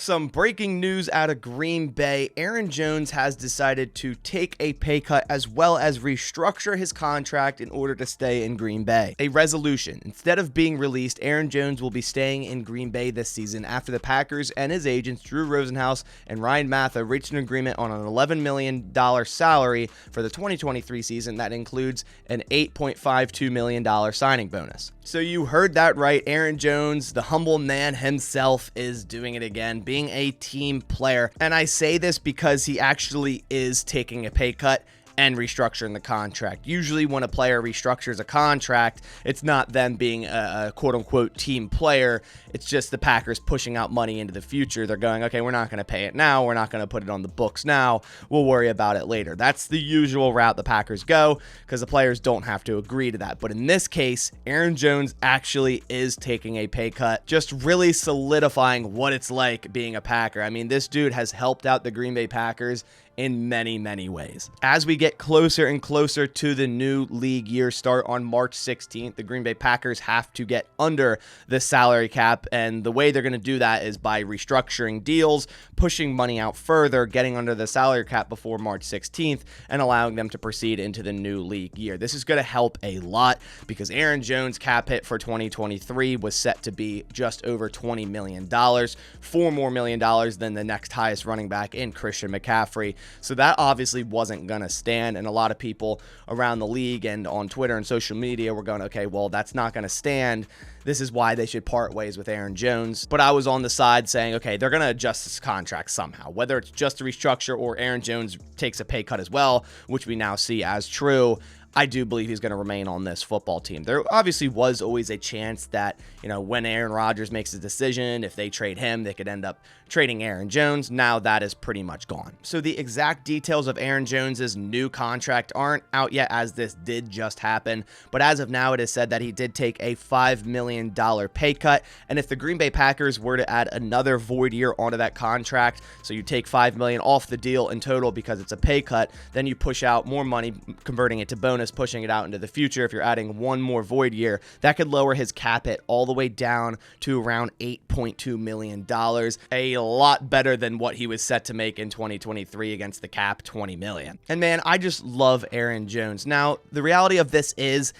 Some breaking news out of Green Bay. Aaron Jones has decided to take a pay cut as well as restructure his contract in order to stay in Green Bay. A resolution. Instead of being released, Aaron Jones will be staying in Green Bay this season after the Packers and his agents, Drew Rosenhaus and Ryan Matha, reached an agreement on an $11 million salary for the 2023 season that includes an $8.52 million signing bonus. So you heard that right. Aaron Jones, the humble man himself, is doing it again, being a team player. And I say this because he actually is taking a pay cut and restructuring the contract. Usually when a player restructures a contract, it's not them being a quote-unquote team player. It's just the Packers pushing out money into the future. They're going, okay, we're not going to pay it now. We're not going to put it on the books now. We'll worry about it later. That's the usual route the Packers go because the players don't have to agree to that. But in this case, Aaron Jones actually is taking a pay cut, just really solidifying what it's like being a Packer. I mean, this dude has helped out the Green Bay Packers in many, many ways. As we get closer and closer to the new league year start on March 16th, the Green Bay Packers have to get under the salary cap, and the way they're going to do that is by restructuring deals, pushing money out further, getting under the salary cap before March 16th, and allowing them to proceed into the new league year. This is going to help a lot because Aaron Jones' cap hit for 2023 was set to be just over $20 million, $4 more million than the next highest running back in Christian McCaffrey. So that obviously wasn't going to stand, and a lot of people around the league and on Twitter and social media were going, okay, well, that's not going to stand. This is why they should part ways with Aaron Jones. But I was on the side saying, okay, they're going to adjust this contract somehow, whether it's just a restructure or Aaron Jones takes a pay cut as well, which we now see as true. I do believe he's going to remain on this football team. There obviously was always a chance that, when Aaron Rodgers makes a decision, if they trade him, they could end up trading Aaron Jones. Now that is pretty much gone. So the exact details of Aaron Jones's new contract aren't out yet, as this did just happen. But as of now, it is said that he did take a $5 million pay cut. And if the Green Bay Packers were to add another void year onto that contract, so you take $5 million off the deal in total because it's a pay cut, then you push out more money, converting it to bonus, pushing it out into the future. If you're adding one more void year, that could lower his cap hit all the way down to around $8.2 million. A lot better than what he was set to make in 2023 against the cap, $20 million. And man, I just love Aaron Jones. Now, the reality of this is,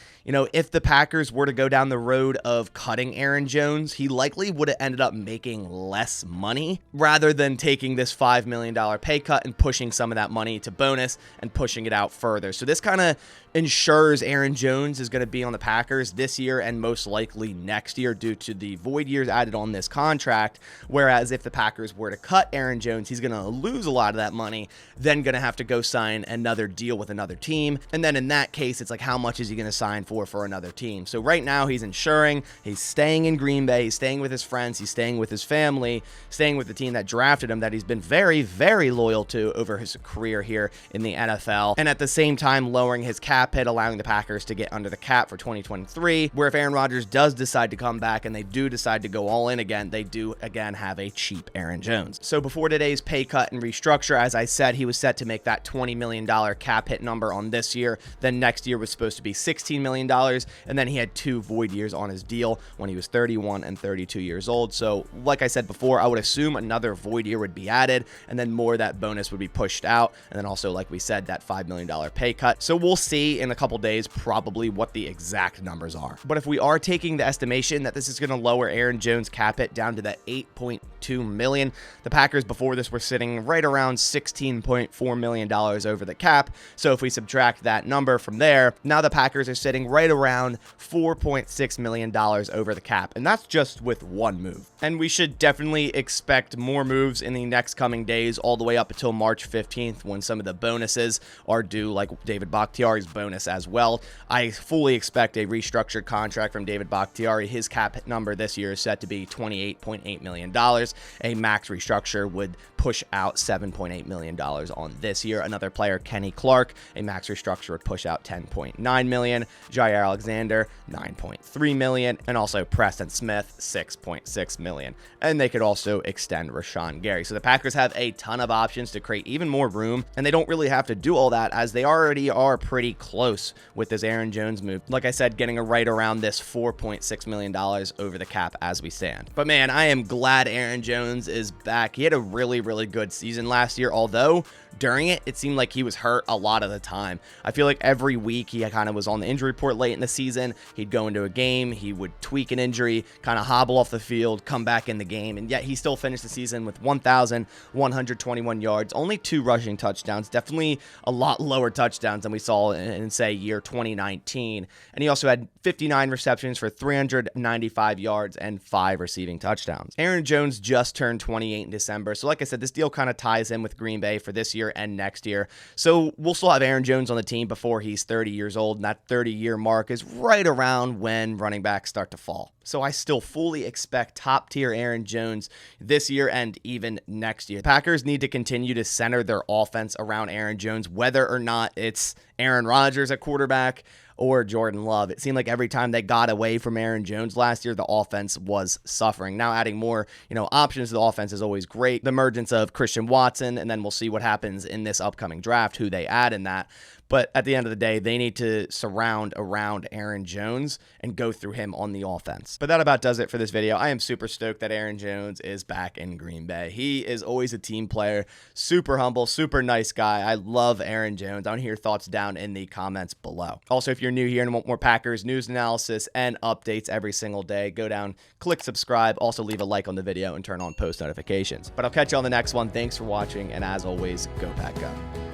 if the Packers were to go down the road of cutting Aaron Jones, he likely would have ended up making less money rather than taking this $5 million pay cut and pushing some of that money to bonus and pushing it out further. So this kind of ensures Aaron Jones is going to be on the Packers this year and most likely next year due to the void years added on this contract. Whereas if the Packers were to cut Aaron Jones, he's going to lose a lot of that money, then going to have to go sign another deal with another team. And then in that case, it's like, how much is he going to sign for another team? So right now he's ensuring he's staying in Green Bay, he's staying with his friends, he's staying with his family, staying with the team that drafted him, that he's been very, very loyal to over his career here in the NFL. And at the same time, lowering his cap hit, allowing the Packers to get under the cap for 2023, where if Aaron Rodgers does decide to come back and they do decide to go all in again, they do again have a cheap Aaron Jones. So before today's pay cut and restructure, as I said, he was set to make that $20 million cap hit number on this year. Then next year was supposed to be $16 million. And then he had 2 void years on his deal when he was 31 and 32 years old. So like I said before, I would assume another void year would be added, and then more of that bonus would be pushed out. And then also, like we said, that $5 million pay cut. So we'll see in a couple days probably what the exact numbers are. But if we are taking the estimation that this is going to lower Aaron Jones' cap hit down to that $8.2 million, the Packers before this were sitting right around $16.4 million over the cap. So if we subtract that number from there, now the Packers are sitting right around $4.6 million over the cap. And that's just with one move. And we should definitely expect more moves in the next coming days, all the way up until March 15th, when some of the bonuses are due, like David Bakhtiari's bonus as well. I fully expect a restructured contract from David Bakhtiari. His cap number this year is set to be $28.8 million. A max restructure would push out $7.8 million on this year. Another player, Kenny Clark, a max restructure would push out $10.9 million. Jair Alexander, $9.3 million. And also Preston Smith, $6.6 million. And they could also extend Rashawn Gary. So the Packers have a ton of options to create even more room, and they don't really have to do all that, as they already are pretty close close with this Aaron Jones move. Like I said, getting a right around this $4.6 million over the cap as we stand. But man, I am glad Aaron Jones is back. He had a really, really good season last year, although during it seemed like he was hurt a lot of the time. I feel like every week he kind of was on the injury report late in the season. He'd go into a game, he would tweak an injury, kind of hobble off the field, come back in the game, and yet he still finished the season with 1,121 yards, only 2 rushing touchdowns, definitely a lot lower touchdowns than we saw in say, year 2019. And he also had 59 receptions for 395 yards and 5 receiving touchdowns. Aaron Jones just turned 28 in December, so like I said, this deal kind of ties in with Green Bay for this year and next year. So we'll still have Aaron Jones on the team before he's 30 years old, and that 30-year mark is right around when running backs start to fall. So I still fully expect top-tier Aaron Jones this year and even next year. Packers need to continue to center their offense around Aaron Jones, whether or not it's Aaron Rodgers at quarterback or Jordan Love. It seemed like every time they got away from Aaron Jones last year, the offense was suffering. Now adding more, options to the offense is always great. The emergence of Christian Watson, and then we'll see what happens in this upcoming draft, who they add in that. But at the end of the day, they need to surround around Aaron Jones and go through him on the offense. But that about does it for this video. I am super stoked that Aaron Jones is back in Green Bay. He is always a team player, super humble, super nice guy. I love Aaron Jones. I want to hear your thoughts down in the comments below. Also, if you're new here and want more Packers news analysis and updates every single day, go down, click subscribe, also leave a like on the video and turn on post notifications. But I'll catch you on the next one. Thanks for watching, and as always, go Pack Go.